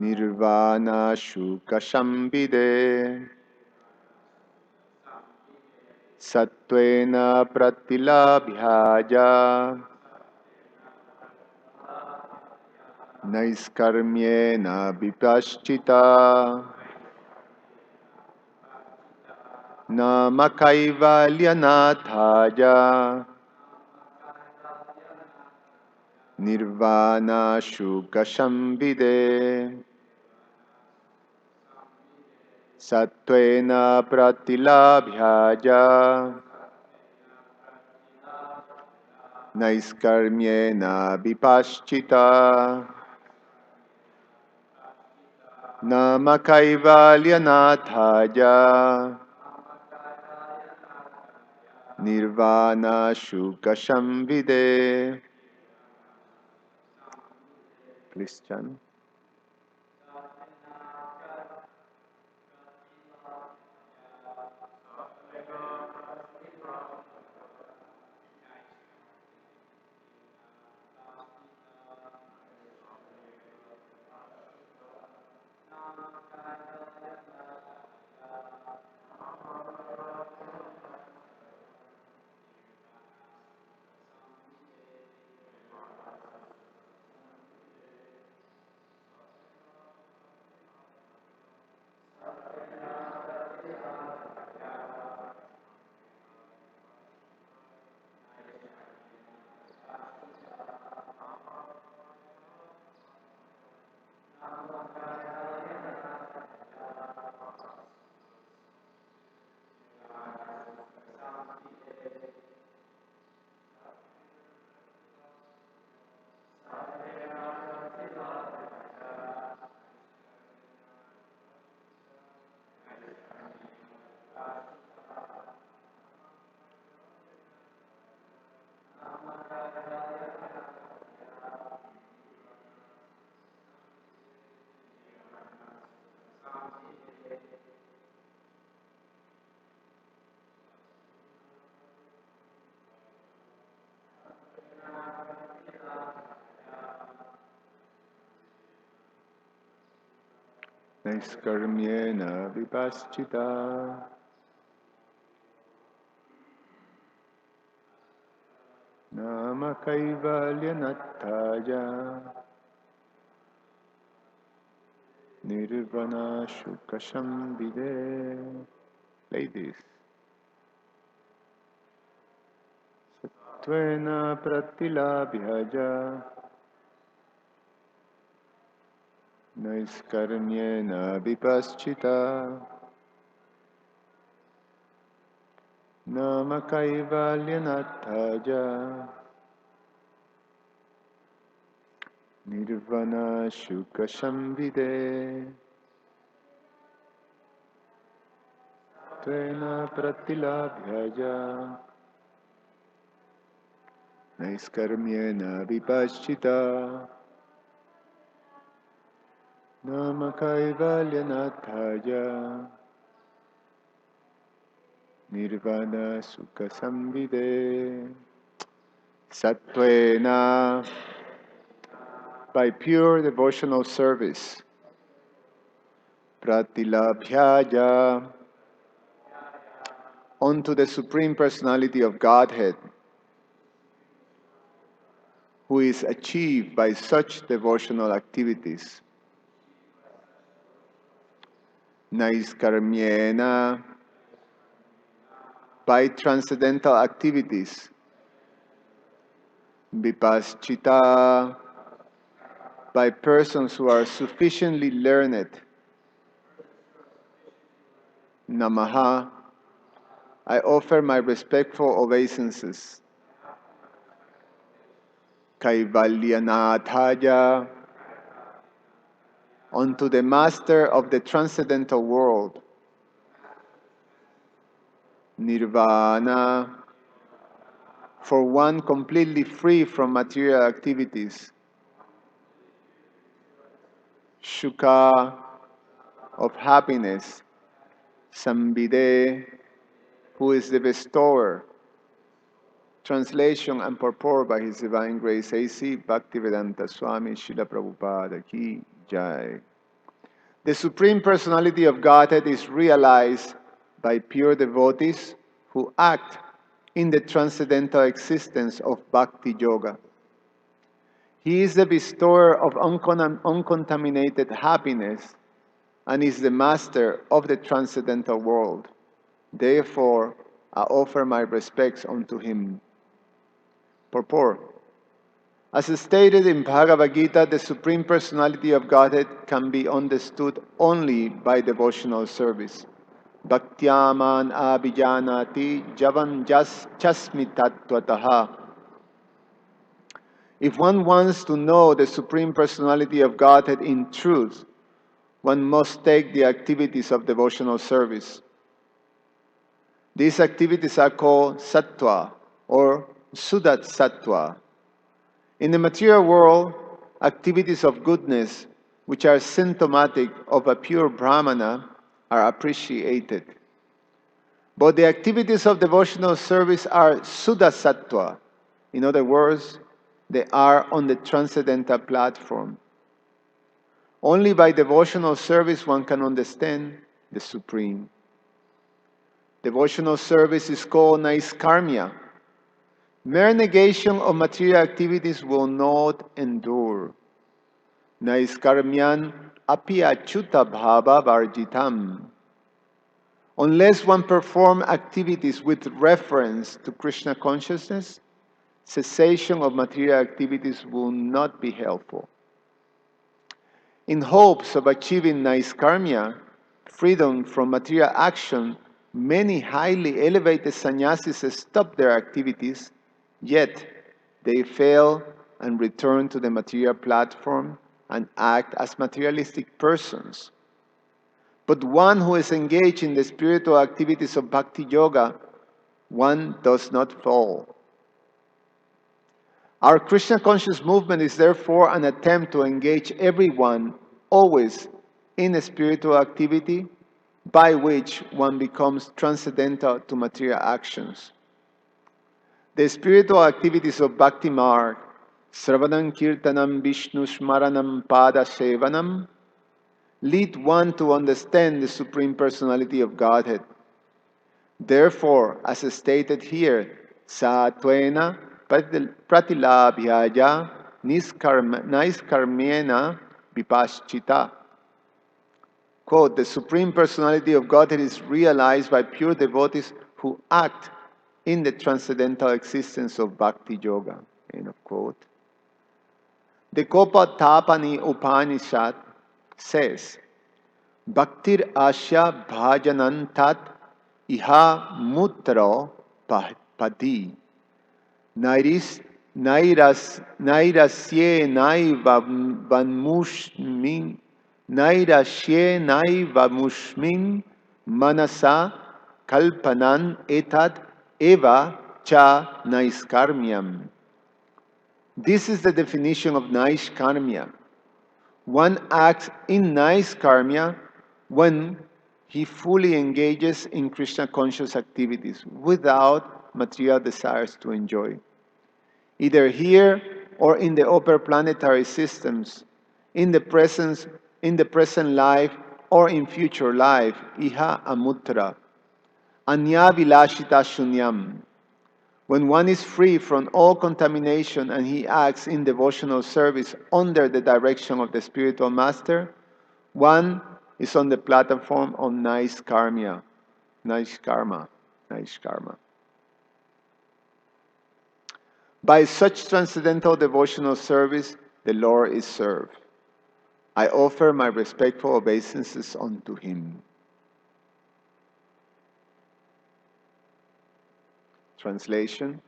Nirvana Shuka Shambhide Satvena Pratilabhyaja Naiskarmyena Vipaschita Namakaivalyanathaja Nirvana Shuka Shambhide Satvena Pratilabhyaja Naiskarmyena Vipaschita Namakaivalyanathaja Nirvana Shuka Shambhide. Please chant. Naiskarmyena Vipaschita Namakaivalyanathaja Nirvana Shuka Shambhide. Ladies. Satvena Pratilabhyaja Naiskarmyena Vipaschita Namakaivalyanathaja Nirvana Shuka Shambhide. Tvena Pratilabhyaja Naiskarmyena Vipaschita Namakaivalyanathaja Nirvana Sukha Samvide. Satvena, by pure devotional service. Pratilabhyaja, unto the Supreme Personality of Godhead, who is achieved by such devotional activities. Naiskarmyena, by transcendental activities. Vipaschita, by persons who are sufficiently learned. Namaha, I offer my respectful obeisances. Kaivalyanathaja, unto the Master of the Transcendental World. Nirvana, for one completely free from material activities. Shuka, of happiness. Sambhide, who is the bestower. Translation and purport by His Divine Grace A.C. Bhaktivedanta Swami Srila Prabhupada Ki Jai. The Supreme Personality of Godhead is realized by pure devotees who act in the transcendental existence of Bhakti Yoga. He is the bestower of uncontaminated happiness and is the master of the transcendental world. Therefore, I offer my respects unto him. Purport. As stated in Bhagavad Gita, the Supreme Personality of Godhead can be understood only by devotional service. Bhaktyaman abhijanati javan chasmi tattvataha. If one wants to know the Supreme Personality of Godhead in truth, one must take the activities of devotional service. These activities are called sattva or sudat sattva. In the material world, activities of goodness, which are symptomatic of a pure brahmana, are appreciated. But the activities of devotional service are sudasattva. In other words, they are on the transcendental platform. Only by devotional service one can understand the Supreme. Devotional service is called naiskarmya. Mere negation of material activities will not endure. Naiskarmyan api achyuta bhava varjitam. Unless one performs activities with reference to Krishna consciousness, cessation of material activities will not be helpful. In hopes of achieving naiskarmya, freedom from material action, many highly elevated sannyasis stop their activities, yet they fail and return to the material platform and act as materialistic persons. But one who is engaged in the spiritual activities of Bhakti Yoga, one does not fall. Our Krishna conscious movement is therefore an attempt to engage everyone always in a spiritual activity by which one becomes transcendental to material actions. The spiritual activities of Bhakti Marg, Sravanam Kirtanam Vishnu Smaranam Pada Sevanam, lead one to understand the Supreme Personality of Godhead. Therefore, as stated here, Satvena Pratilabhyaya Naiskarmena Vipaschita. Quote, the Supreme Personality of Godhead is realized by pure devotees who act in the transcendental existence of Bhakti Yoga. End of quote. The Kopa Tapani Upanishad says, Bhaktir Asya Bhajanantat Iha Mutra Padi Nairasye Naivamushmin Manasa Kalpanan Etad Eva Cha Naiskarmyam. This is the definition of Naiskarmya. One acts in Naiskarmya when he fully engages in Krishna conscious activities without material desires to enjoy. Either here or in the upper planetary systems, in the present life or in future life, iha amutra, anya vilashita shunyam. When one is free from all contamination and he acts in devotional service under the direction of the spiritual master, one is on the platform of Naiskarmya. Naiskarma. By such transcendental devotional service, the Lord is served. I offer my respectful obeisances unto him. Translation.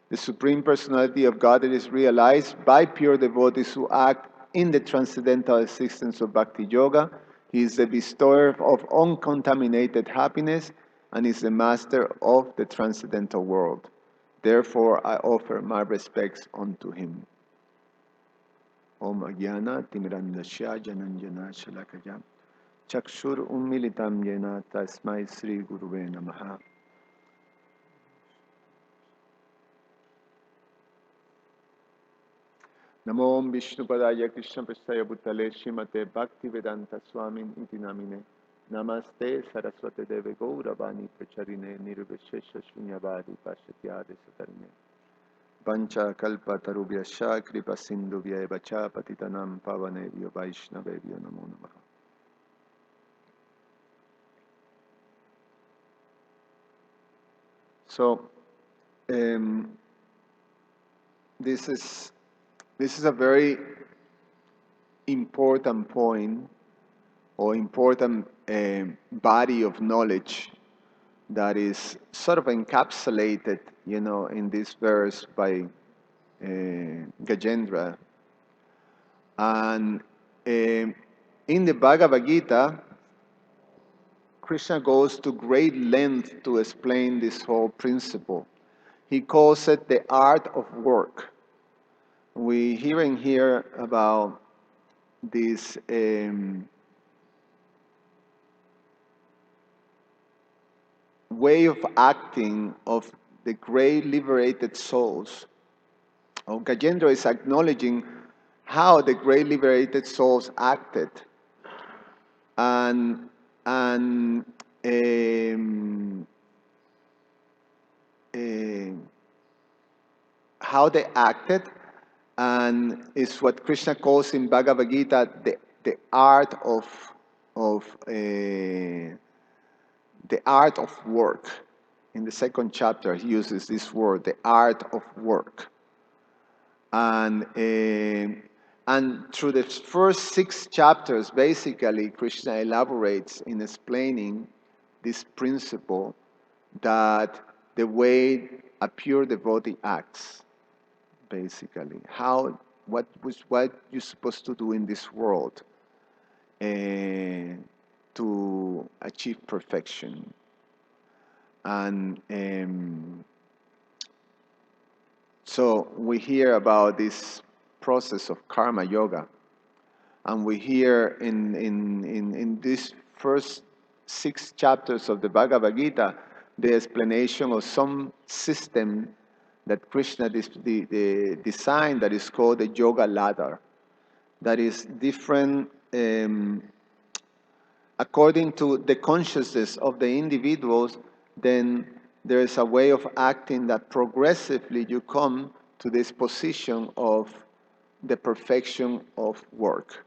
The Supreme Personality of Godhead is realized by pure devotees who act in the transcendental existence of Bhakti Yoga. He is the bestower of uncontaminated happiness and is the master of the transcendental world. Therefore, I offer my respects unto him. Om Agyana Timirandasya Jananjana Shalakaya Chakshur Ummilitam Yena Tasmai Sri Guruve Namaha. Namo Vishnupadaya Krishna Prasthaya Bhutale Srimate Bhaktivedanta Swamin Iti Namine Namaste Saraswate Deve Gauravani Pracharine Nirvishesha Shunyavadi Pashatyade Satarine Pancha Kalpa Tarubhyascha Kripa Sindhuvya Evacha Patitanam Pavanevyo Vaishnavevyo Namo Namaha. So, this is a very important point or important body of knowledge that is sort of encapsulated, in this verse by Gajendra. And in the Bhagavad Gita, Krishna goes to great length to explain this whole principle. He calls it the art of work. We hearing here about this way of acting of the great liberated souls. Gajendra is acknowledging how the great liberated souls acted, and um, how they acted, and is what Krishna calls in Bhagavad Gita the art of the art of work. In the second chapter, he uses this word, the art of work. And through the first 6 chapters, basically, Krishna elaborates in explaining this principle that the way a pure devotee acts, basically, what you're supposed to do in this world to achieve perfection. And so we hear about this process of karma yoga, and we hear in these first 6 chapters of the Bhagavad Gita the explanation of some system that Krishna designed that is called the yoga ladder, that is different according to the consciousness of the individuals. Then there is a way of acting that progressively you come to this position of the perfection of work.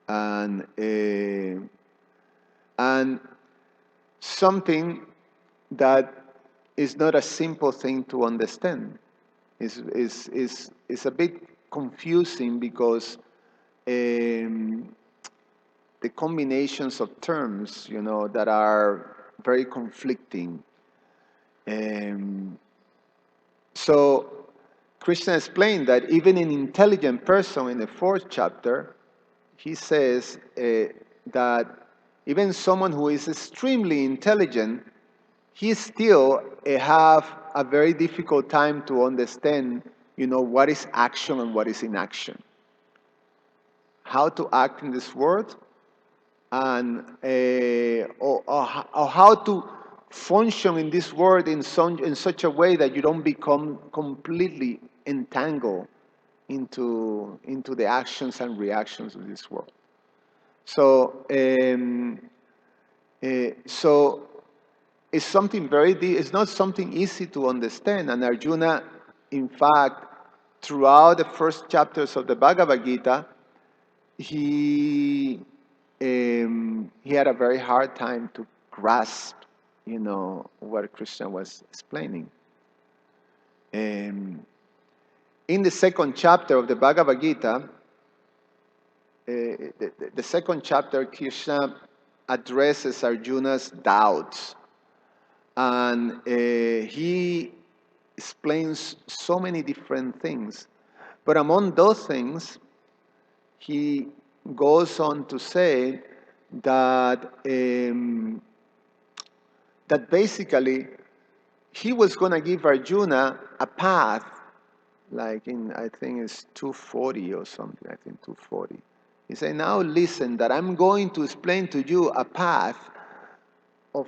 And something that is not a simple thing to understand. Is a bit confusing because the combinations of terms, that are very conflicting. So Krishna explained that even an intelligent person in the 4th chapter, he says that even someone who is extremely intelligent, he still have a very difficult time to understand, what is action and what is inaction. How to act in this world, and or how to function in this world in such a way that you don't become completely entangled into the actions and reactions of this world. So so it's something it's not something easy to understand. And Arjuna, in fact, throughout the first chapters of the Bhagavad Gita, he had a very hard time to grasp, what Krishna was explaining. In the second chapter of the Bhagavad Gita, the second chapter, Krishna addresses Arjuna's doubts, and he explains so many different things. But among those things, he goes on to say that that basically he was going to give Arjuna a path, like in, I think it's 240 or something, I think 240. He said, now listen, that I'm going to explain to you a path of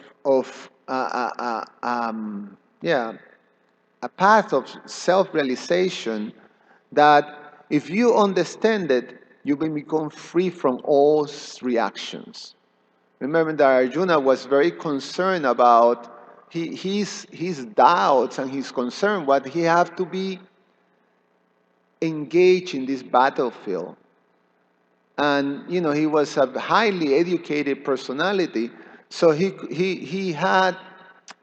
a path of self-realization that if you understand it, you will become free from all reactions. Remember that Arjuna was very concerned about his doubts and his concern, what he have to be engaged in this battlefield. And he was a highly educated personality, so he had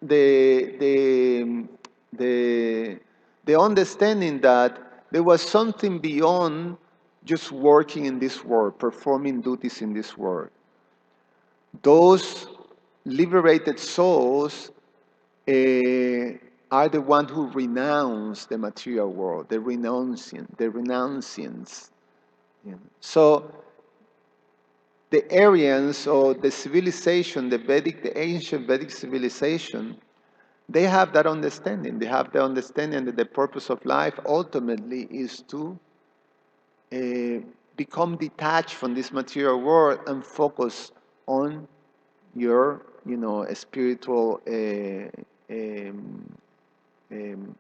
the the the the understanding that there was something beyond just working in this world, performing duties in this world. Those liberated souls are the ones who renounce the material world, the renunciants. So the Aryans, or the civilization, the ancient Vedic civilization, they have that understanding. They have the understanding that the purpose of life ultimately is to become detached from this material world and focus on your, spiritual um, um,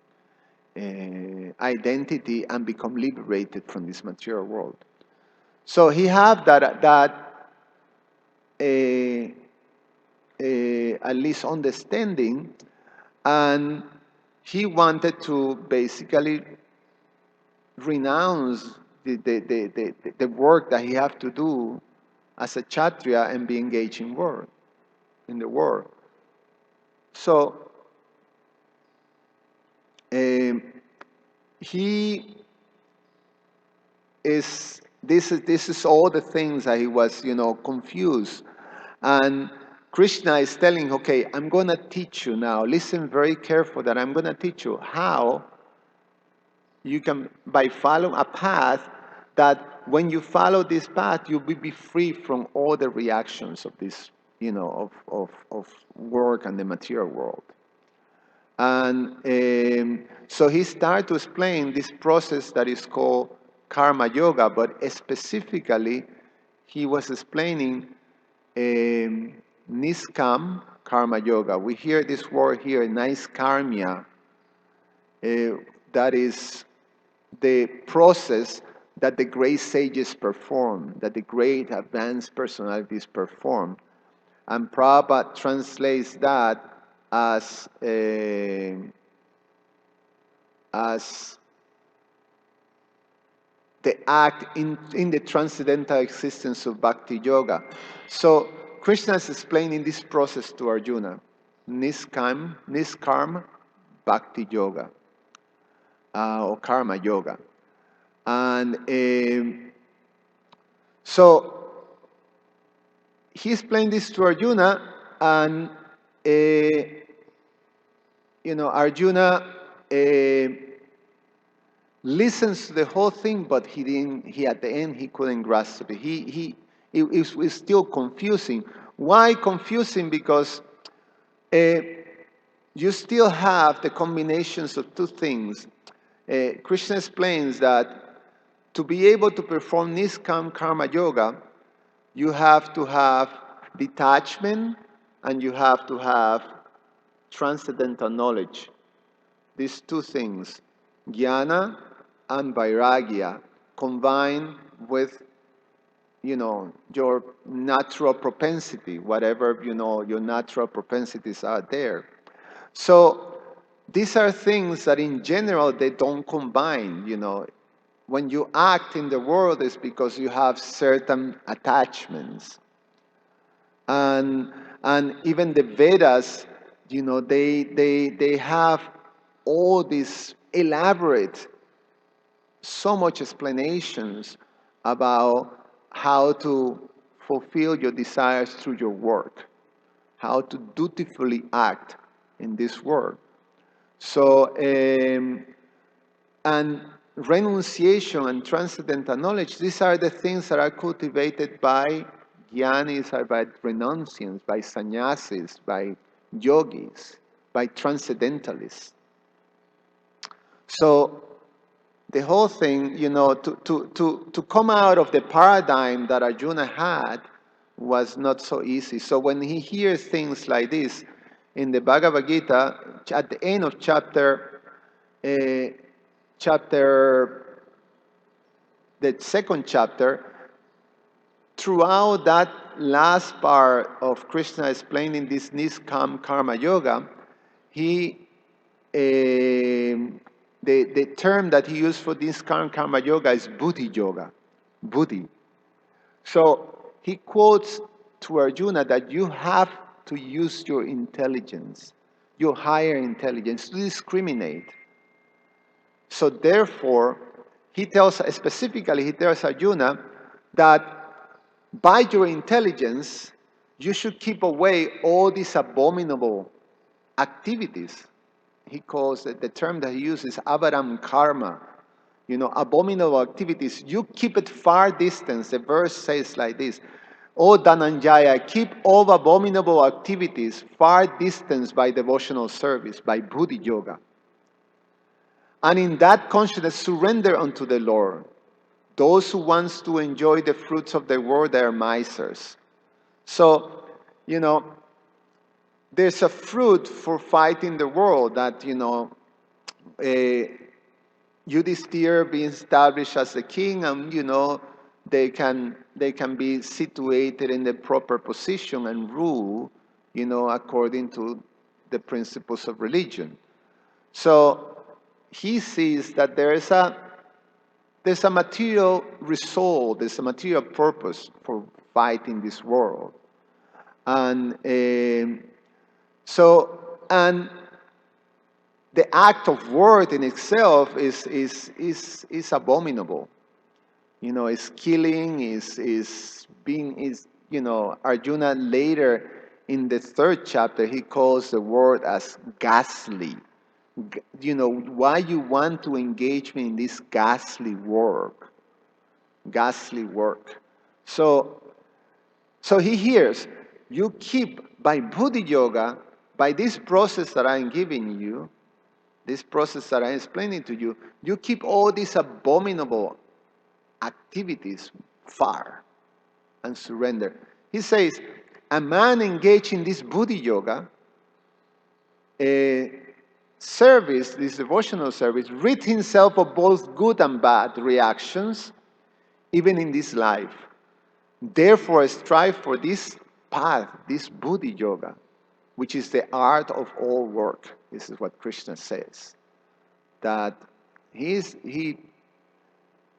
identity and become liberated from this material world. So he have that at least understanding, and he wanted to basically renounce the work that he have to do as a kshatriya and be engaged in the world. So he is this is all the things that he was confused, and Krishna is telling, okay, I'm going to teach you now, listen very careful, that I'm going to teach you how you can, by following a path, that when you follow this path, you will be free from all the reactions of this, of work and the material world. And so he started to explain this process that is called karma yoga, but specifically, he was explaining niskam karma yoga. We hear this word here, naiskarmya, that is the process that the great sages perform, that the great advanced personalities perform. And Prabhupada translates that as the act in the transcendental existence of bhakti yoga. So Krishna is explaining this process to Arjuna, niskarma bhakti yoga, or karma yoga. And so he explained this to Arjuna, and Arjuna listens to the whole thing, but he at the end he couldn't grasp it. It was still confusing. Why confusing? Because you still have the combinations of two things. Krishna explains that to be able to perform niskam karma yoga, you have to have detachment and you have to have transcendental knowledge. These two things, jnana and vairagya, combined with your natural propensity, whatever your natural propensities are there. So these are things that in general they don't combine. When you act in the world, it's because you have certain attachments, and even the Vedas, they have all these elaborate, so much explanations about how to fulfill your desires through your work, how to dutifully act in this world. So, and renunciation and transcendental knowledge, these are the things that are cultivated by jnanis, or by renunciants, by sannyasis, by yogis, by transcendentalists. So the whole thing, to come out of the paradigm that Arjuna had was not so easy. So when he hears things like this in the Bhagavad Gita, at the end of chapter the second chapter, throughout that last part of Krishna explaining this Niskam Karma Yoga, he the term that he used for this Karma Yoga is Buddhi Yoga, Buddhi. So he quotes to Arjuna that you have to use your intelligence, your higher intelligence, to discriminate. So therefore, he tells Arjuna that by your intelligence, you should keep away all these abominable activities. He calls it, the term that he uses, avaram karma, abominable activities. You keep it far distance. The verse says like this, O Dhananjaya, keep all abominable activities far distance by devotional service, by Buddhi Yoga. And in that consciousness, surrender unto the Lord. Those who want to enjoy the fruits of the world, they are misers. So, there's a fruit for fighting the world that, Yudhisthira being established as a king, and, they can be situated in the proper position and rule, according to the principles of religion. So he sees that there's a material result, there's a material purpose for fighting this world. And and the act of word in itself is abominable. Is killing, Arjuna later in the third chapter, he calls the word as ghastly. Why you want to engage me in this ghastly work? Ghastly work. So he hears, you keep by Buddhi Yoga, by this process that I'm giving you, this process that I'm explaining to you, you keep all these abominable activities far and surrender. He says, a man engaged in this Buddhi Yoga, service, this devotional service, rid himself of both good and bad reactions, even in this life. Therefore, strive for this path, this Buddhi Yoga, which is the art of all work. This is what Krishna says. That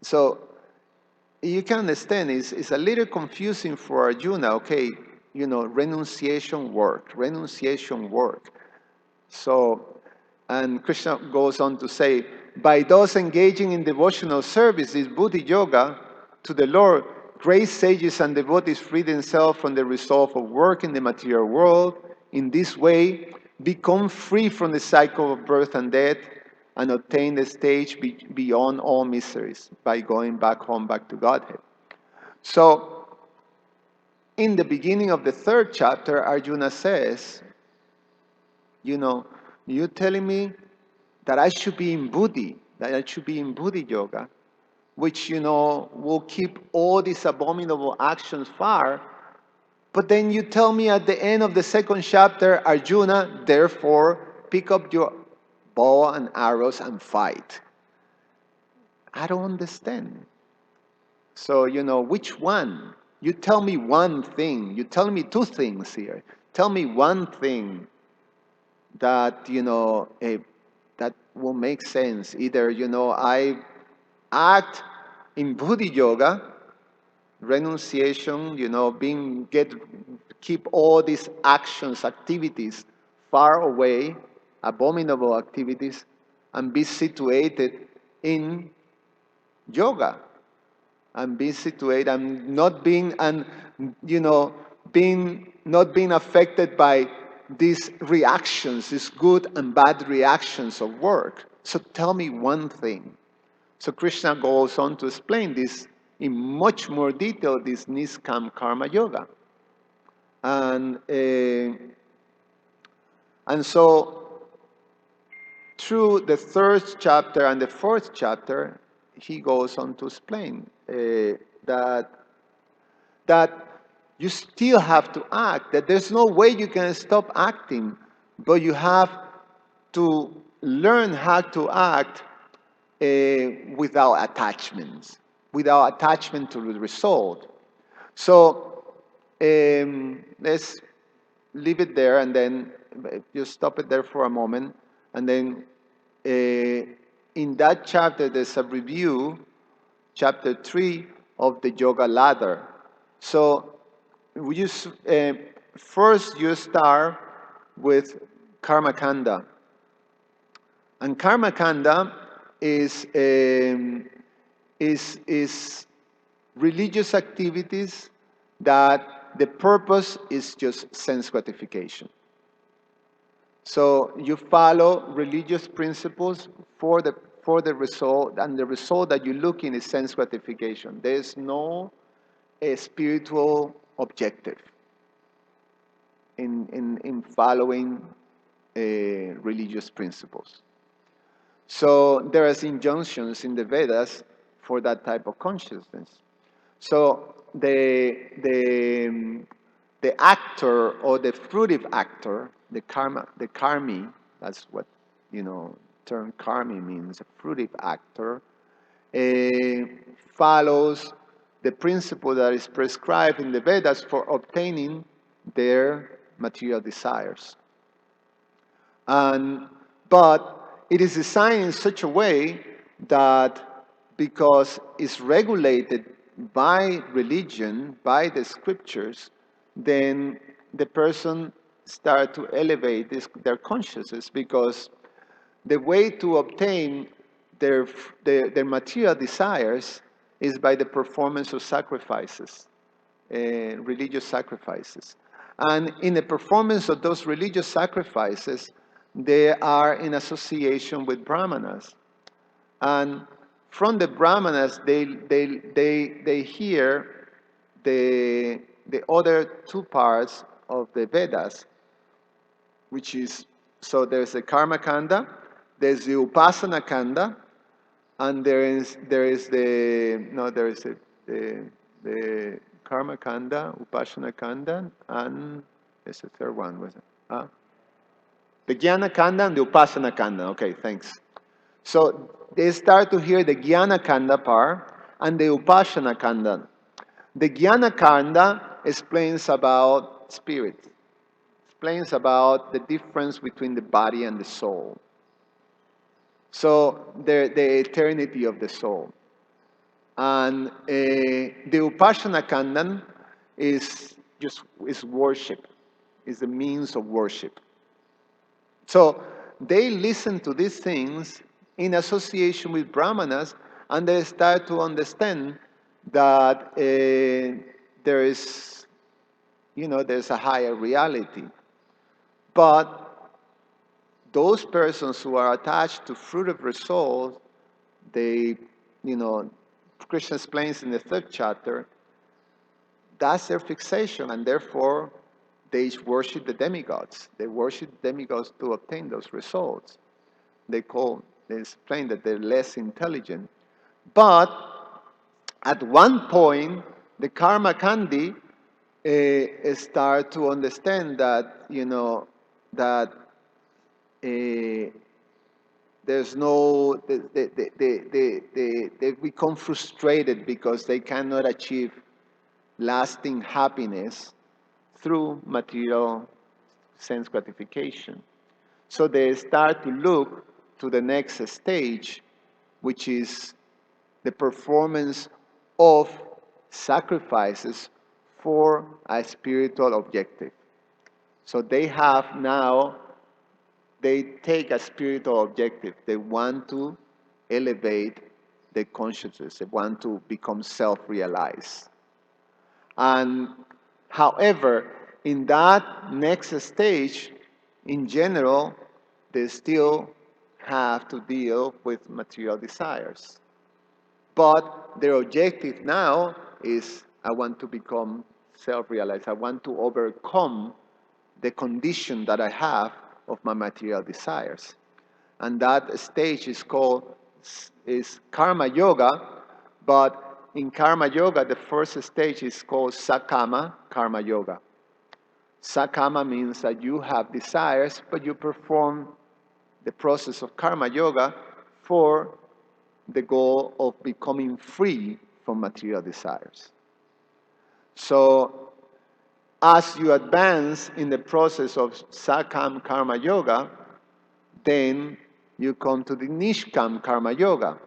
so you can understand, it's a little confusing for Arjuna, okay, renunciation work. So, and Krishna goes on to say, by those engaging in devotional service, this Buddhi Yoga, to the Lord, great sages and devotees free themselves from the resolve of work in the material world. In this way, become free from the cycle of birth and death, and obtain the stage beyond all miseries by going back home, back to Godhead. So, in the beginning of the third chapter, Arjuna says, you're telling me that I should be in Buddhi, Yoga, which, will keep all these abominable actions far. But then you tell me at the end of the second chapter, Arjuna, therefore, pick up your bow and arrows and fight. I don't understand. So, which one? You tell me one thing. You tell me two things here. Tell me one thing that, that will make sense. Either, I act in Buddhi Yoga, renunciation, keep all these actions, activities far away, abominable activities, and be situated in yoga, and be situated and not being not being affected by these reactions, these good and bad reactions of work. So tell me one thing. So Krishna goes on to explain this in much more detail, this Niskam Karma Yoga. And so through the third chapter and the fourth chapter, he goes on to explain that you still have to act, that there's no way you can stop acting, but you have to learn how to act without attachments. without attachment to the result. So let's leave it there and then just stop it there for a moment. And then in that chapter, there's a review, chapter 3 of the Yoga Ladder. So we just, first you start with Karma Kanda. And Karma Kanda is religious activities that the purpose is just sense gratification. So you follow religious principles for the result, and the result that you look in is sense gratification. There's no spiritual objective in following religious principles. So there are injunctions in the Vedas for that type of consciousness. So the actor or the fruitive actor, the karmi, that's what term karmi means. A fruitive actor follows the principle that is prescribed in the Vedas for obtaining their material desires. But it is designed in such a way that because it's regulated by religion, by the scriptures, then the person starts to elevate their consciousness, because the way to obtain their material desires is by the performance of sacrifices, religious sacrifices. And in the performance of those religious sacrifices, they are in association with brahmanas. And from the brahmanas, they hear the other two parts of the Vedas, which is, so there's the Karma Kanda, there's the Upasana Kanda, and there is the Karma Kanda, Upasana Kanda, and there's the third one, was it? The Jnana Kanda and the Upasana Kanda. Okay, thanks. So they start to hear the Jnana Kanda part and the Upasana Kanda. The Jnana Kanda explains about spirit, explains about the difference between the body and the soul. So the eternity of the soul. And the Upasana Kanda is worship, is the means of worship. So they listen to these things in association with brahmanas, and they start to understand that there's a higher reality. But those persons who are attached to fruitive results, Krishna explains in the third chapter, that's their fixation, and therefore they worship the demigods. They worship demigods to obtain those results. They explain that they're less intelligent. But at one point, the Karma Kandi start to understand that, that there's no, they become frustrated because they cannot achieve lasting happiness through material sense gratification. So they start to look to the next stage, which is the performance of sacrifices for a spiritual objective. So they take a spiritual objective. They want to elevate their consciousness. They want to become self-realized. And however, in that next stage, in general, they still have to deal with material desires. But their objective now is, I want to become self-realized. I want to overcome the condition that I have of my material desires. And that stage is called Karma Yoga, but in Karma Yoga, the first stage is called Sakama Karma Yoga. Sakama means that you have desires, but you perform the process of Karma Yoga for the goal of becoming free from material desires. So as you advance in the process of Sakam Karma Yoga, then you come to the Nishkam Karma Yoga.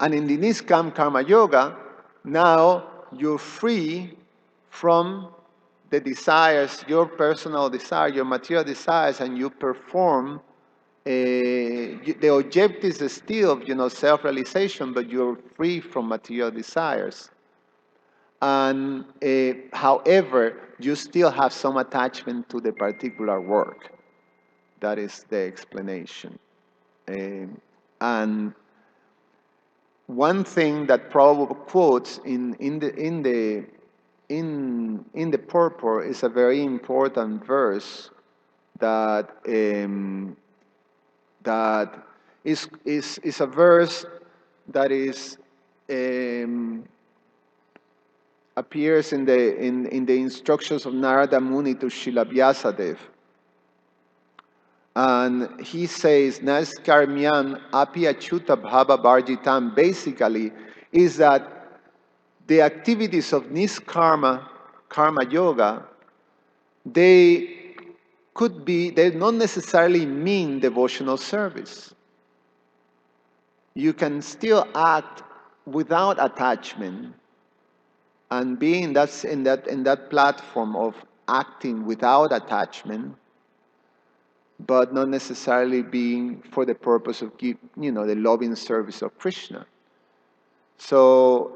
And in the Nishkam Karma Yoga, now you're free from the desires, your personal desire, your material desires, and you perform. The objective is still, self-realization, but you're free from material desires. And however, you still have some attachment to the particular work. That is the explanation. And one thing that Prabhu quotes in the purport is a very important verse that that is a verse that is appears in the instructions of Narada Muni to Srila Vyasadeva. And he says, Naiskarmyan api achyuta bhava varjitam, basically is that the activities of Niskarma Karma Yoga, they don't necessarily mean devotional service. You can still act without attachment and being in that platform of acting without attachment, but not necessarily being for the purpose of the loving service of Krishna. So,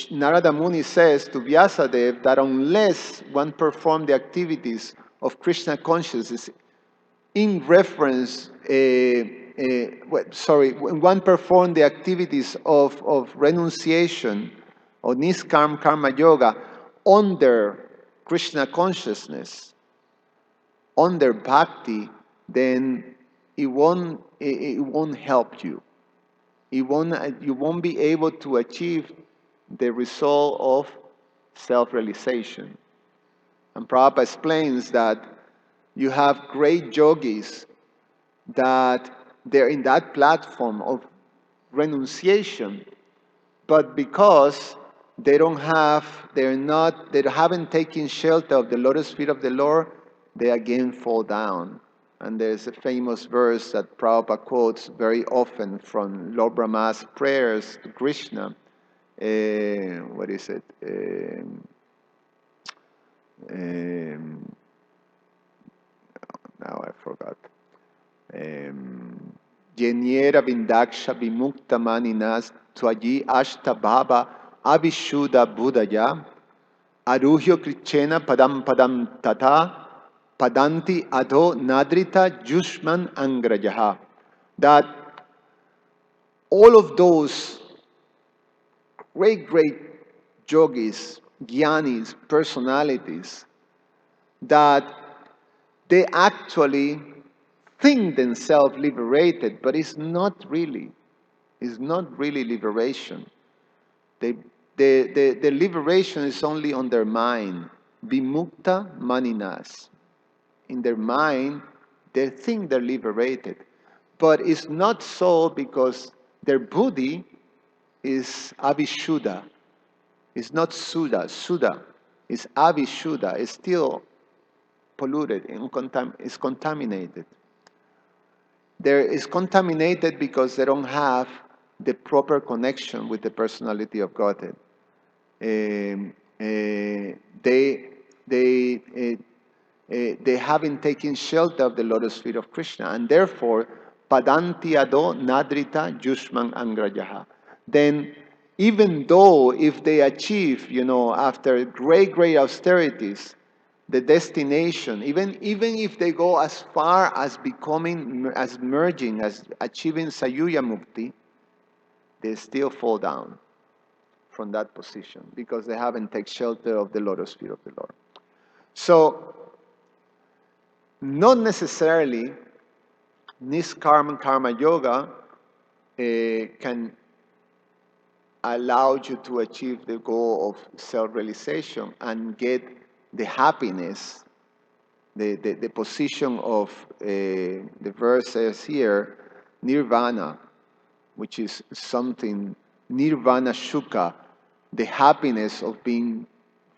Narada Muni says to Vyasadeva that unless one performs the activities of Krishna consciousness in reference, when one performs the activities of renunciation or Niskam Karma Yoga under Krishna consciousness, under bhakti, then it won't help you. You won't be able to achieve the result of self-realization. And Prabhupada explains that you have great yogis that they're in that platform of renunciation, but because they haven't taken shelter of the lotus feet of the Lord, they again fall down. And there's a famous verse that Prabhupada quotes very often from Lord Brahma's prayers to Krishna. What is it? Now I forgot. Yeniera vindaksha vimukta maninas tvayi ashta bhava avishuddha buddhaya aruhyo krichena padam padam tata padanti adho nadrita jushman angrajaha. That all of those great yogis, jnanis, personalities, that they actually think themselves liberated, but it's not really liberation. The liberation is only on their mind. Vimukta maninas. In their mind, they think they're liberated. But it's not so, because their buddhi is avishuddha. It's not Suddha. It's avishuddha. It's still polluted, it's contaminated. There is contaminated because they don't have the proper connection with the personality of Godhead. They haven't taken shelter of the lotus feet of Krishna, and therefore, padanti ado nadrita yushman angrajaha. Then, even though if they achieve, after great austerities, the destination, even if they go as far as merging, as achieving Sayuya Mukti, they still fall down from that position because they haven't taken shelter of the lotus feet of the Lord. So, not necessarily Niskarma Karma Yoga can allow you to achieve the goal of self-realization and get the happiness, the position of the verse says here, nirvana, which is something nirvana sukha, the happiness of being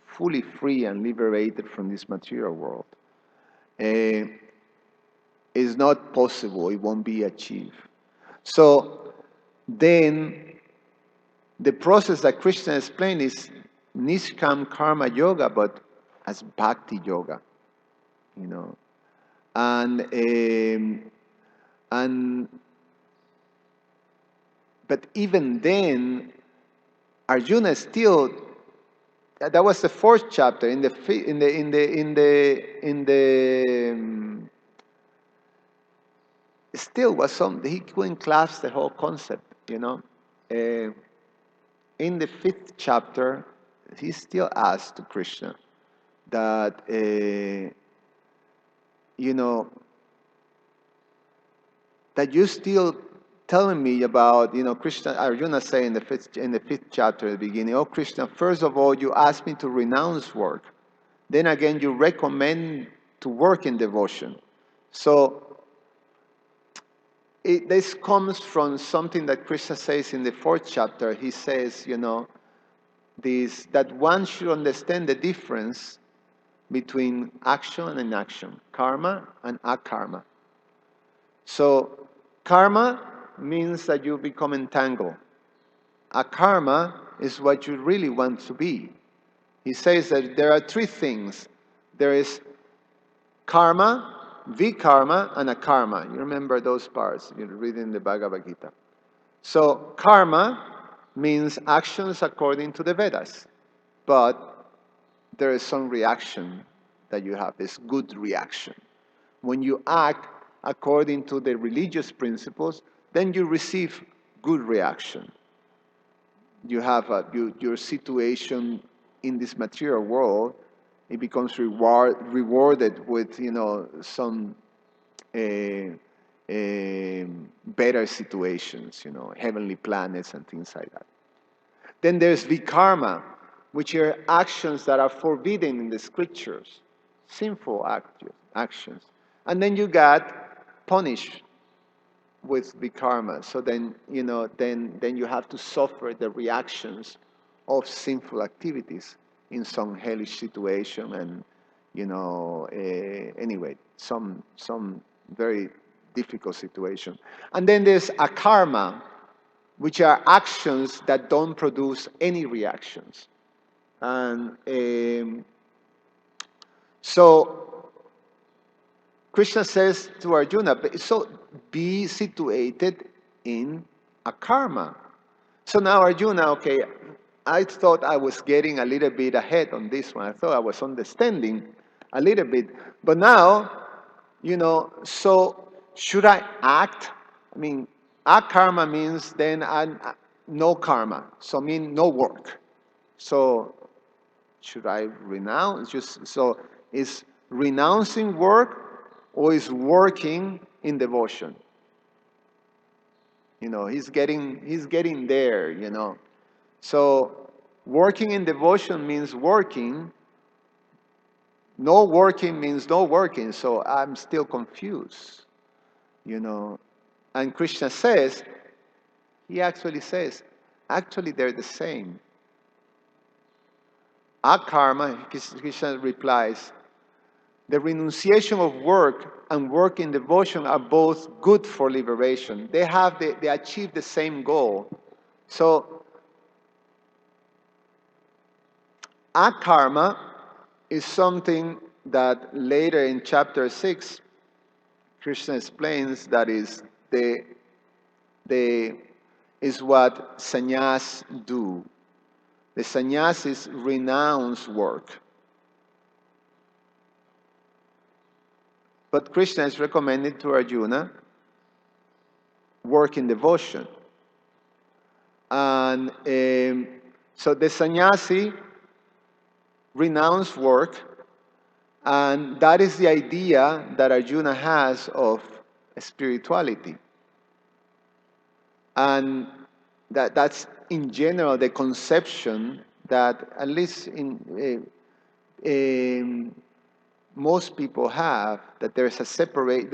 fully free and liberated from this material world, is not possible. It won't be achieved. So then the process that Krishna explained is Nishkam Karma Yoga, but as Bhakti Yoga, you know. And but even then, Arjuna still, that was the fourth chapter. Still was some, he couldn't clasp the whole concept, you know. In the fifth chapter, he still asked to Krishna that, you know, that you still telling me about, you know, Krishna, Arjuna saying in the fifth chapter at the beginning, oh Krishna, first of all, you asked me to renounce work. Then again, you recommend to work in devotion. So this comes from something that Krishna says in the fourth chapter. He says, you know, that one should understand the difference between action and inaction, karma and akarma. So karma means that you become entangled. Akarma is what you really want to be. He says that there are three things. There is karma, vikarma, and akarma. You remember those parts. You read in the Bhagavad Gita. So karma means actions according to the Vedas. But there is some reaction that you have. It's good reaction. When you act according to the religious principles, then you receive good reaction. You have your situation in this material world, it becomes rewarded with, you know, some better situations, you know, heavenly planets and things like that. Then there's vikarma, which are actions that are forbidden in the scriptures, sinful actions. And then you got punished with vikarma. So then, you know, then you have to suffer the reactions of sinful activities in some hellish situation, and, you know, anyway, some very difficult situation. And then there's akarma, which are actions that don't produce any reactions. And so Krishna says to Arjuna, so be situated in akarma. So now Arjuna, okay, I thought I was getting a little bit ahead on this one. I thought I was understanding a little bit. But now, you know, so should I act? I mean, akarma means then no karma. So mean no work. So should I renounce? So is renouncing work or is working in devotion? You know, he's getting there, you know. So working in devotion means working. No working means no working. So I'm still confused, you know. And Krishna says, he actually says, actually they're the same. Akarma, Krishna replies, the renunciation of work and work in devotion are both good for liberation. They achieve the same goal. So akarma is something that later in chapter 6, Krishna explains that is what sannyas do. The sannyasis renounce work. But Krishna is recommending to Arjuna work in devotion. And so the sannyasi renounce work, and that is the idea that Arjuna has of spirituality. And that's in general the conception that at least in most people have, that there's a separate,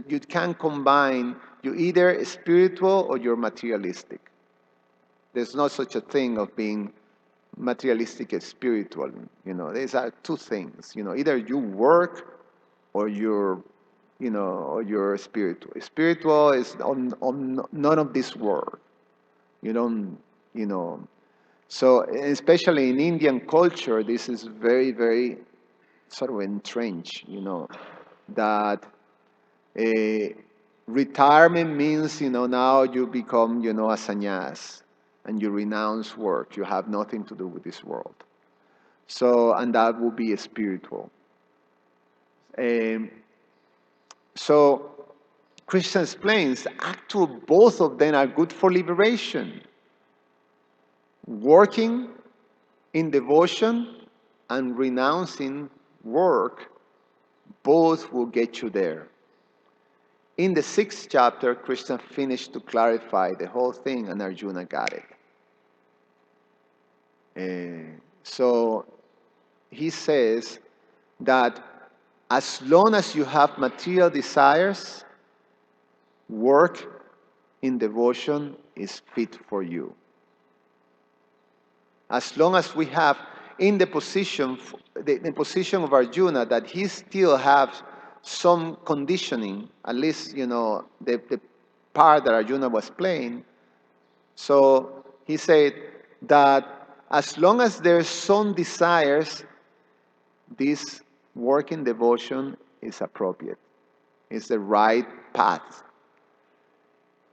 you can combine You're either spiritual or you're materialistic. There's no such a thing of being materialistic and spiritual. These are two things. Either you work or you're spiritual. Spiritual is on none of this world. You don't, you know. So especially in Indian culture, this is very, very sort of entrenched. That retirement means, now you become, a sannyas, and you renounce work. You have nothing to do with this world. So, and that will be spiritual. Um, so, Krishna explains, actually, both of them are good for liberation. Working in devotion and renouncing work, both will get you there. In the 6th chapter, Krishna finished to clarify the whole thing, and Arjuna got it. So he says that as long as you have material desires, work in devotion is fit for you. As long as we have in the position of Arjuna that he still has some conditioning, at least the part that Arjuna was playing. So he said that as long as there's some desires, this work in devotion is appropriate. It's the right path.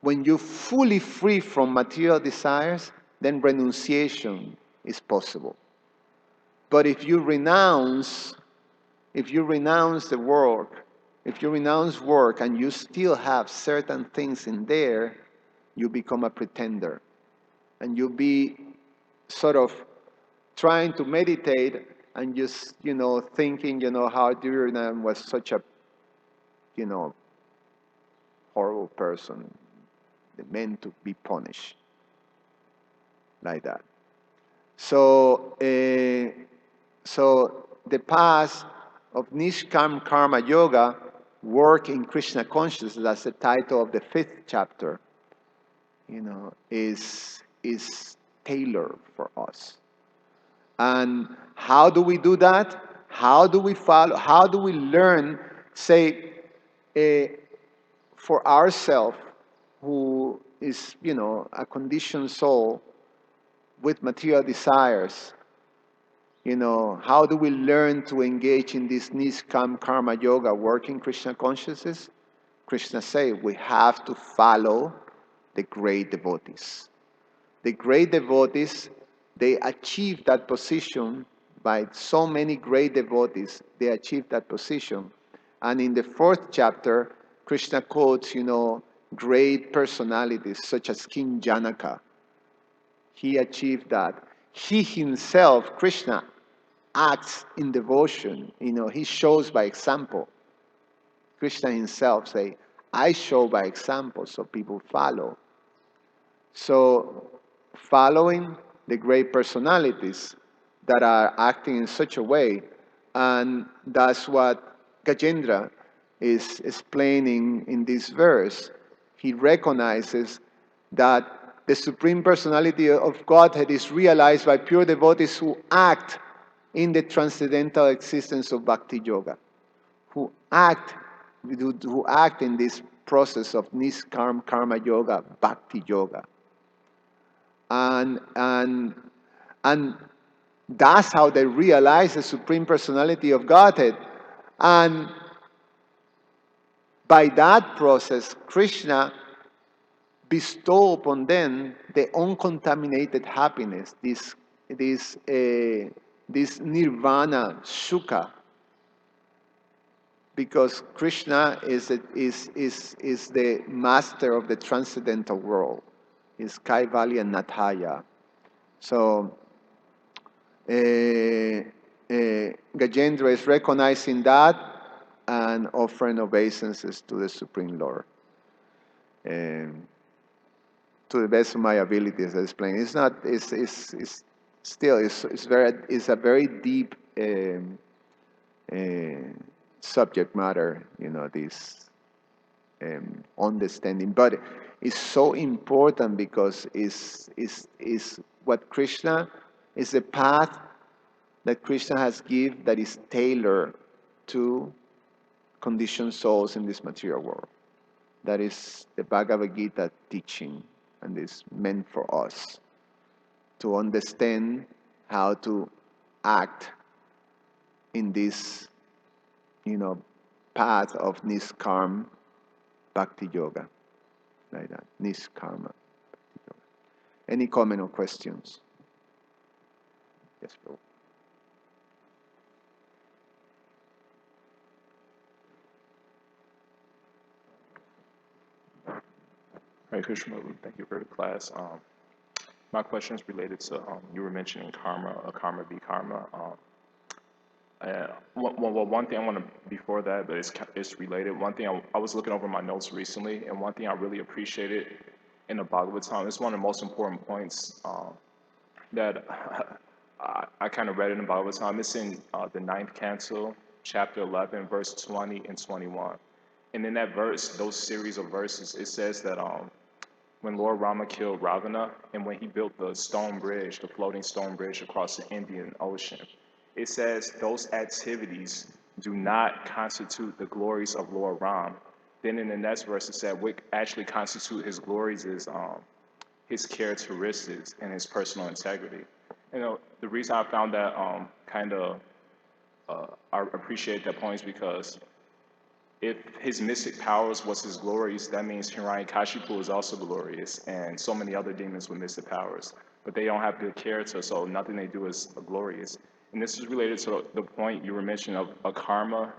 When you're fully free from material desires, then renunciation is possible. But if you renounce the work, if you renounce work and you still have certain things in there, you become a pretender. And you'll be sort of trying to meditate and just, thinking, how Duryodhana was such a, horrible person, meant to be punished like that. So, the path of Nishkam Karma Yoga, work in Krishna consciousness, that's the title of the 5th chapter, is tailored for us. And how do we do that? How do we follow? How do we learn, say, for ourselves, who is, a conditioned soul with material desires, how do we learn to engage in this Niskam Karma Yoga, working Krishna consciousness? Krishna said we have to follow the great devotees. The great devotees, they achieve that position by so many great devotees. They achieve that position. And in the 4th chapter, Krishna quotes, great personalities such as King Janaka. He achieved that. He himself, Krishna, acts in devotion. He shows by example. Krishna himself say, I show by example, so people follow. So, following the great personalities that are acting in such a way, and that's what Gajendra is explaining in this verse. He recognizes that the Supreme Personality of Godhead is realized by pure devotees who act in the transcendental existence of Bhakti Yoga, who act in this process of Niskam Karma Yoga, Bhakti Yoga. And that's how they realize the Supreme Personality of Godhead. And by that process, Krishna bestow upon them the uncontaminated happiness, this nirvana, sukha, because Krishna is the master of the transcendental world. He's Kaivalya Nathaya. So Gajendra is recognizing that and offering obeisances to the Supreme Lord. To the best of my abilities, I explain. It's not. It's still. It's a very deep subject matter. understanding. But it's so important because is what Krishna is the path that Krishna has given that is tailored to conditioned souls in this material world. That is the Bhagavad Gita teaching, and is meant for us to understand how to act in this, path of Niskarma Bhakti Yoga, like that, Niskarma Bhakti Yoga. Any comment or questions? Yes, Prabhu. Hare Krishna, thank you for the class. My question is related to you were mentioning karma, a karma be karma. One thing I want to before that, but it's related. One thing I was looking over my notes recently, and one thing I really appreciated in the Bhagavatam. It's one of the most important points that I kind of read in the Bhagavatam. It's in the ninth canto, chapter 11, verse 20 and 21. And in that verse, those series of verses, it says that when Lord Rama killed Ravana and when he built the stone bridge, the floating stone bridge across the Indian Ocean, it says those activities do not constitute the glories of Lord Ram. Then in the next verse, it said what actually constitute his glories is his characteristics and his personal integrity. The reason I found that I appreciate that point is because if his mystic powers was his glories, that means Hiranyakashipu is also glorious, and so many other demons with mystic powers. But they don't have good character, so nothing they do is glorious. And this is related to the point you were mentioning of a karma,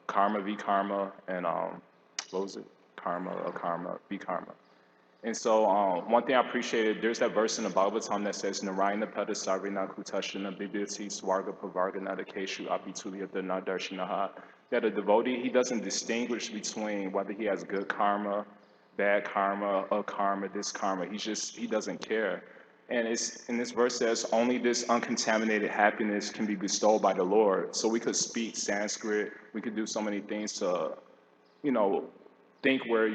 karma v karma, and what was it? Karma, a karma v karma. And so one thing I appreciated, there's that verse in the Bhagavatam that says, Narayana Pada Sarvina Kutashana Bibhiti Swarga Pavarganada Keshu Apitulia Darshinaha. That a devotee, he doesn't distinguish between whether he has good karma, bad karma, a karma, this karma. He doesn't care. And it's in this verse says only this uncontaminated happiness can be bestowed by the Lord. So we could speak Sanskrit, we could do so many things to, you know, think we're,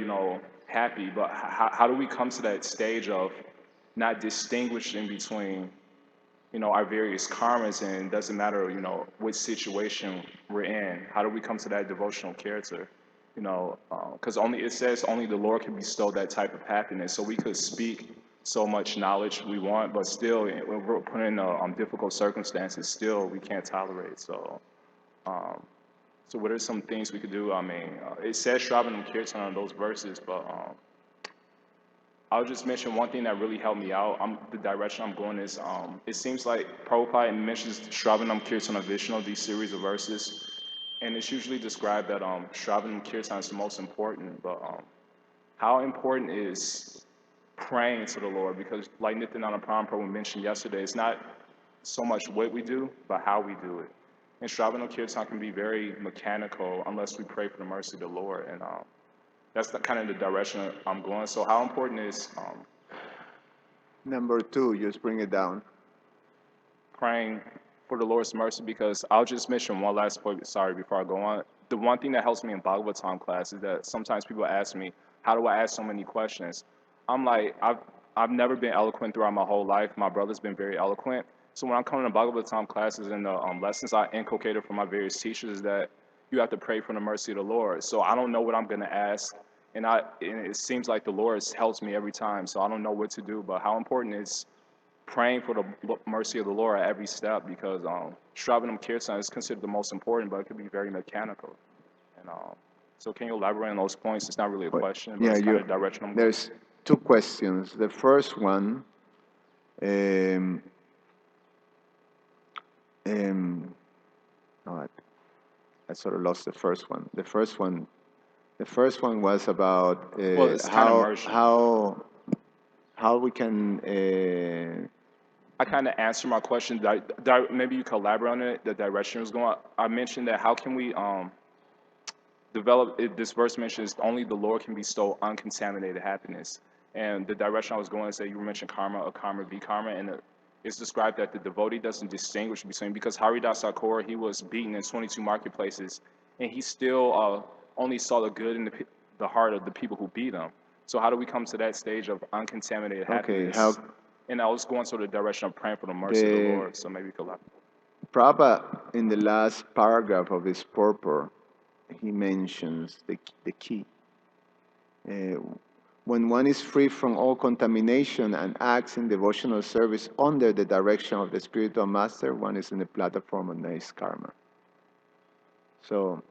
happy, but how do we come to that stage of not distinguishing between, our various karmas, and it doesn't matter, which situation we're in. How do we come to that devotional character? Because it says only the Lord can bestow that type of happiness. So we could speak so much knowledge we want, but still, when we're put in difficult circumstances, still we can't tolerate. So what are some things we could do? I mean, it says Shravanam Kirtan on those verses, but I'll just mention one thing that really helped me out. The direction I'm going is, it seems like Prabhupada mentions Shravanam Kirtan Vishnu, these series of verses, and it's usually described that Shravanam Kirtan is the most important, but how important is praying to the Lord? Because like Nityananda Prabhu mentioned yesterday, it's not so much what we do, but how we do it. And Shravanam Kirtan can be very mechanical unless we pray for the mercy of the Lord. And that's kind of the direction I'm going. So how important is Number 2, just bring it down. praying for the Lord's mercy? Because I'll just mention one last point, sorry, before I go on. The one thing that helps me in Bhagavatam class is that sometimes people ask me, how do I ask so many questions? I'm like, I've never been eloquent throughout my whole life. My brother's been very eloquent. So when I'm coming to Bhagavatam classes and the lessons I inculcated from my various teachers is that you have to pray for the mercy of the Lord. So I don't know what I'm going to ask. And it seems like the Lord helps me every time. So I don't know what to do. But how important is praying for the mercy of the Lord at every step? Because Shravanam Kirtan is considered the most important, but it could be very mechanical. And so can you elaborate on those points? It's not really a question, but it's kind of direction I'm going. There's 2 questions. The first one, oh, I sort of lost the first one. The first one was about Well, it's kind of merged. how we can. I kind of answered my question. Maybe you could elaborate on it. The direction was going. I mentioned that how can we develop it? This verse mentions only the Lord can bestow uncontaminated happiness. And the direction I was going is that you mentioned karma, a karma be karma, and it's described that the devotee doesn't distinguish between, because Haridas Thakur, he was beaten in 22 marketplaces, and he still only saw the good in the heart of the people who beat them. So how do we come to that stage of uncontaminated Okay, happiness? And I was going sort of the direction of praying for the mercy of the the Lord. So maybe you could elaborate. Prabhupada, in the last paragraph of his purport, he mentions the key. When one is free from all contamination and acts in devotional service under the direction of the spiritual master, one is in the platform of nice karma. So,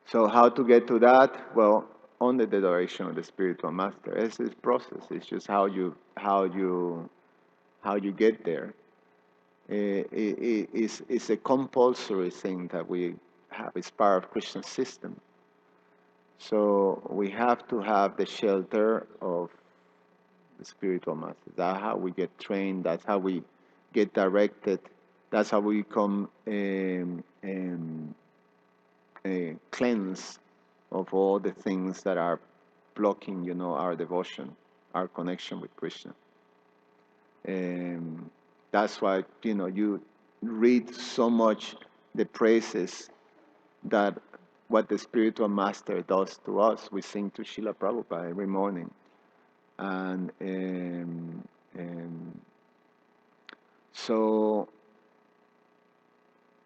so how to get to that? Well, under the direction of the spiritual master. It's this process. It's just how you get there. It's a compulsory thing that we have. It's part of Krishna's system. So we have to have the shelter of the spiritual master. That's how we get trained. That's how we get directed. That's how we become cleansed of all the things that are blocking, our devotion, our connection with Krishna. That's why, you read so much the praises that what the spiritual master does to us. We sing to Srila Prabhupada every morning. And so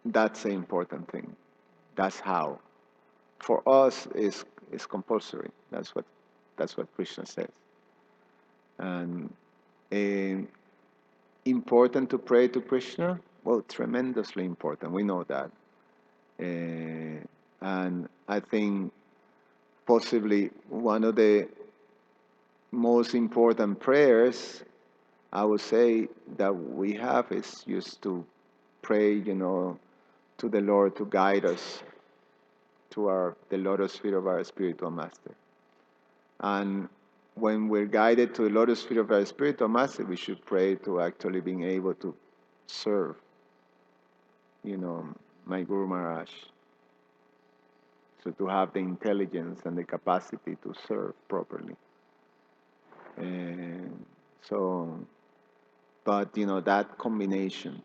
that's the important thing. That's how. For us, is compulsory. That's what Krishna says. And important to pray to Krishna? Well, tremendously important. We know that. And I think possibly one of the most important prayers, I would say, that we have is just to pray, to the Lord to guide us to the lotus feet of our spiritual master. And when we're guided to the lotus feet of our spiritual master, we should pray to actually being able to serve, my Guru Maharaj. So to have the intelligence and the capacity to serve properly. And so, but that combination,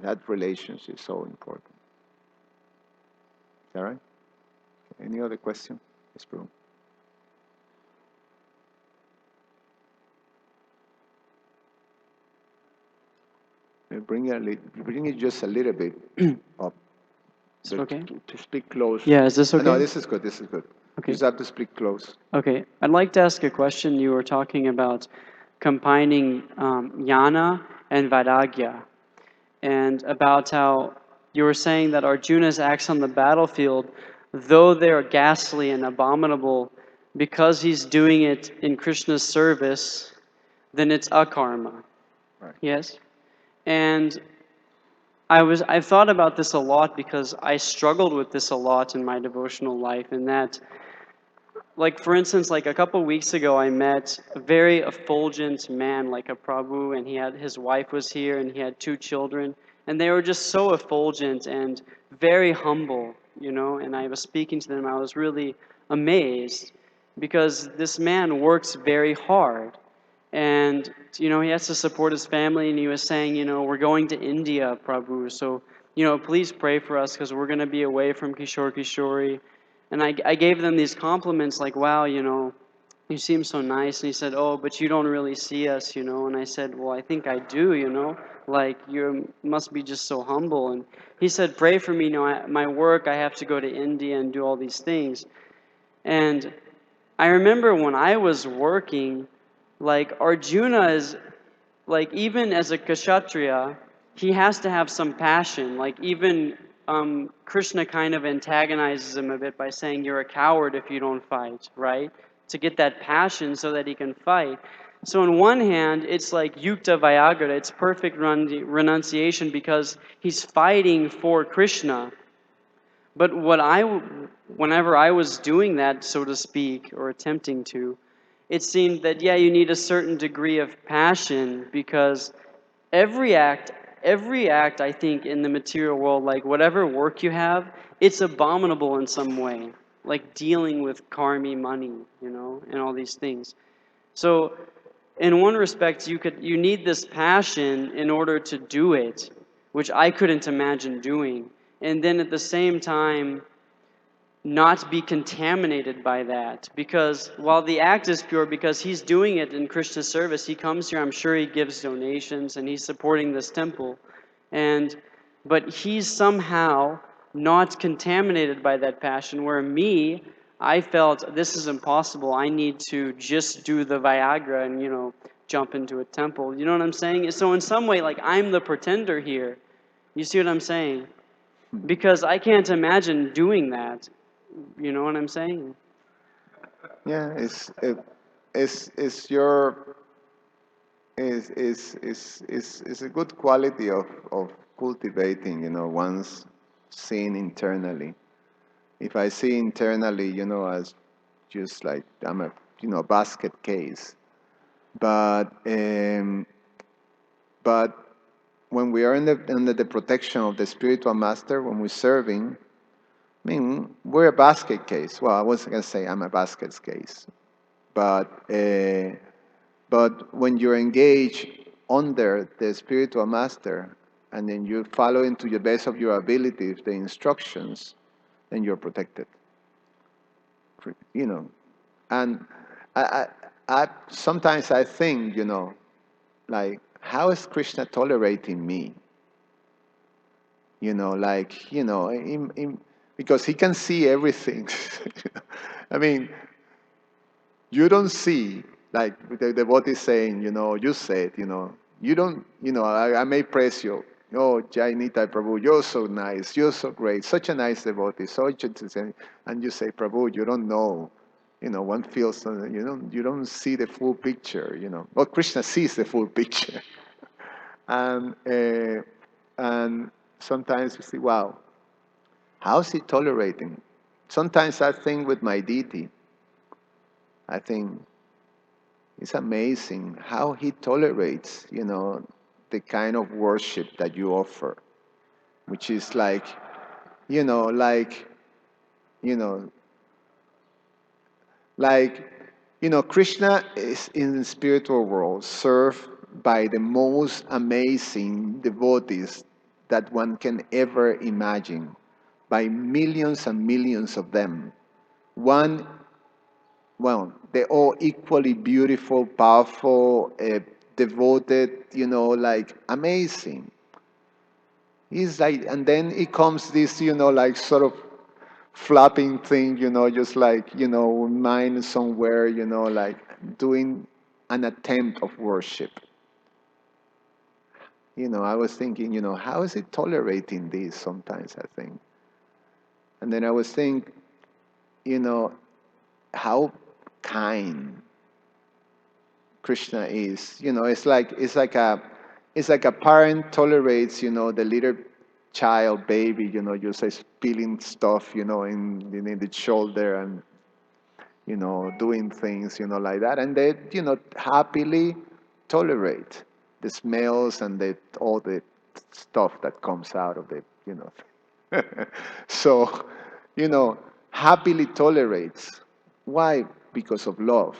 that relationship is so important. Is that right? Any other question? Yes, Prabhu. Bring it just a little bit up. Is it okay? To speak close. Yeah, is this okay? No, this is good. This is good. Okay. You just have to speak close. Okay, I'd like to ask a question. You were talking about combining jnana and vairagya, and about how you were saying that Arjuna's acts on the battlefield, though they're ghastly and abominable, because he's doing it in Krishna's service, then it's akarma. Right. Yes? And I've thought about this a lot because I struggled with this a lot in my devotional life, in that, like, for instance, like a couple weeks ago, I met a very effulgent man, like a Prabhu, and his wife was here, and he had 2 children, and they were just so effulgent and very humble, and I was speaking to them. I was really amazed because this man works very hard, and he has to support his family, and he was saying, we're going to India, Prabhu, so please pray for us because we're going to be away from Kishore Kishori. And I gave them these compliments like, wow, you seem so nice. And he said, oh, but you don't really see us, And I said, well, I think I do, like you must be just so humble. And he said, pray for me, my work, I have to go to India and do all these things. And I remember when I was working, like Arjuna is, like, even as a kshatriya, he has to have some passion. Like, even Krishna kind of antagonizes him a bit by saying, you're a coward if you don't fight, right? To get that passion so that he can fight. So on one hand, it's like yukta vyagra, it's perfect renunciation because he's fighting for Krishna. But whenever I was doing that, so to speak, or attempting to, it seemed that, yeah, you need a certain degree of passion because every act, I think, in the material world, like whatever work you have, it's abominable in some way, like dealing with karmi money, and all these things. So in one respect, you need this passion in order to do it, which I couldn't imagine doing. And then at the same time, not be contaminated by that. Because while the act is pure, because he's doing it in Krishna service, he comes here, I'm sure he gives donations and he's supporting this temple. But he's somehow not contaminated by that passion, where me, I felt this is impossible. I need to just do the Viagra and, jump into a temple. You know what I'm saying? So in some way, like, I'm the pretender here. You see what I'm saying? Because I can't imagine doing that. You know what I'm saying? Yeah, it's your is a good quality of cultivating, one's seeing internally. If I see internally, as just like I'm a basket case, but but when we are under the protection of the spiritual master, when we're serving, I mean, we're a basket case. Well, I wasn't gonna say I'm a basket case, but when you're engaged under the spiritual master, and then you follow into the best of your abilities the instructions, then you're protected. You know, and I, sometimes I think, like, how is Krishna tolerating me? Because he can see everything. I mean, you don't see, like the devotee saying, you said, you don't, I may praise you. Oh, Jainita Prabhu, you're so nice, you're so great, such a nice devotee, and you say, Prabhu, you don't know. One feels, you don't see the full picture, Well, Krishna sees the full picture. And, and sometimes we see, wow, how's he tolerating? Sometimes I think with my deity, I think it's amazing how he tolerates, the kind of worship that you offer, which is like, you know, like, you know, like, Krishna is in the spiritual world served by the most amazing devotees that one can ever imagine, by millions and millions of them. One, well, they're all equally beautiful, powerful, devoted, like amazing. He's like, and then it comes this, like sort of flapping thing, just like, mind somewhere, like doing an attempt of worship. I was thinking, how is it tolerating this sometimes, I think. And then I was thinking, how kind Krishna is. It's like a parent tolerates, the little child baby, just like spilling stuff, in the shoulder and doing things, like that, and they, happily tolerate the smells and all the stuff that comes out of it. So, happily tolerates. Why? Because of love.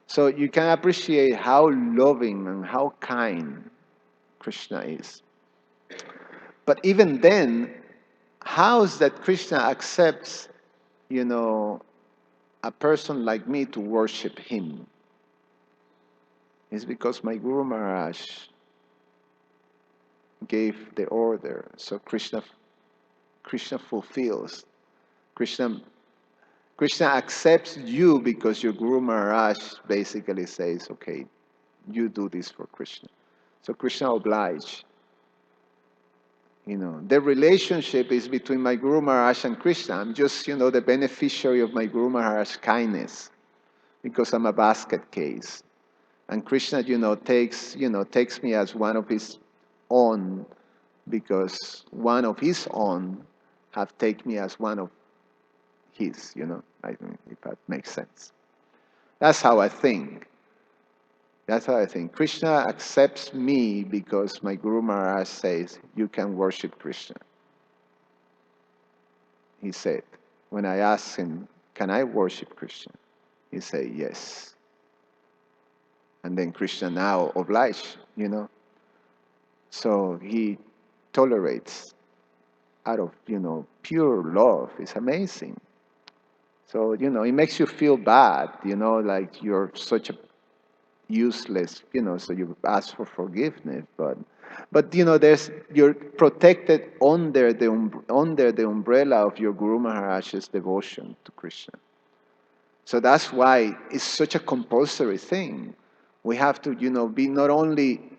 So you can appreciate how loving and how kind Krishna is. But even then, how is that Krishna accepts, a person like me to worship him? It's because my Guru Maharaj gave the order. So Krishna fulfills. Krishna Krishna accepts you because your Guru Maharaj basically says, okay, you do this for Krishna. So Krishna obliged. The relationship is between my Guru Maharaj and Krishna. I'm just, the beneficiary of my Guru Maharaj's kindness because I'm a basket case. And Krishna, takes me as one of his own because one of his own have taken me as one of his, I mean, if that makes sense. That's how I think. That's how I think. Krishna accepts me because my Guru Maharaj says, you can worship Krishna. He said, when I asked him, can I worship Krishna? He said, yes. And then Krishna now obliged, So he tolerates out of, pure love. It's amazing. So, it makes you feel bad, like you're such a useless, so you ask for forgiveness, but you're protected under the umbrella of your Guru Maharaj's devotion to Krishna. So that's why it's such a compulsory thing. We have to, be not only,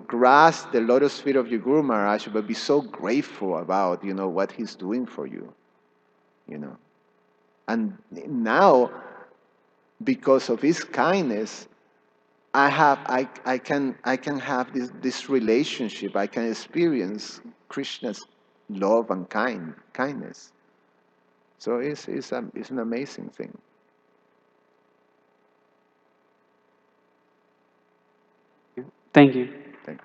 grasp the lotus feet of your Guru Maharaj, but be so grateful about, what he's doing for you, you know. And now, because of his kindness, I can have this relationship. I can experience Krishna's love and kindness. So it's an amazing thing. Thank you. Thank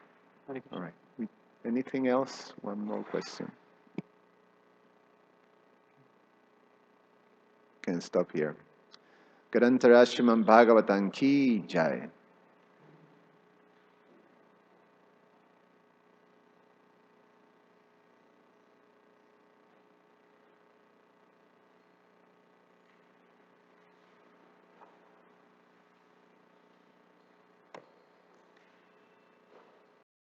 you. All right. Anything else? One more question. Can stop here. Grantara Srimad Bhagavatam ki jai.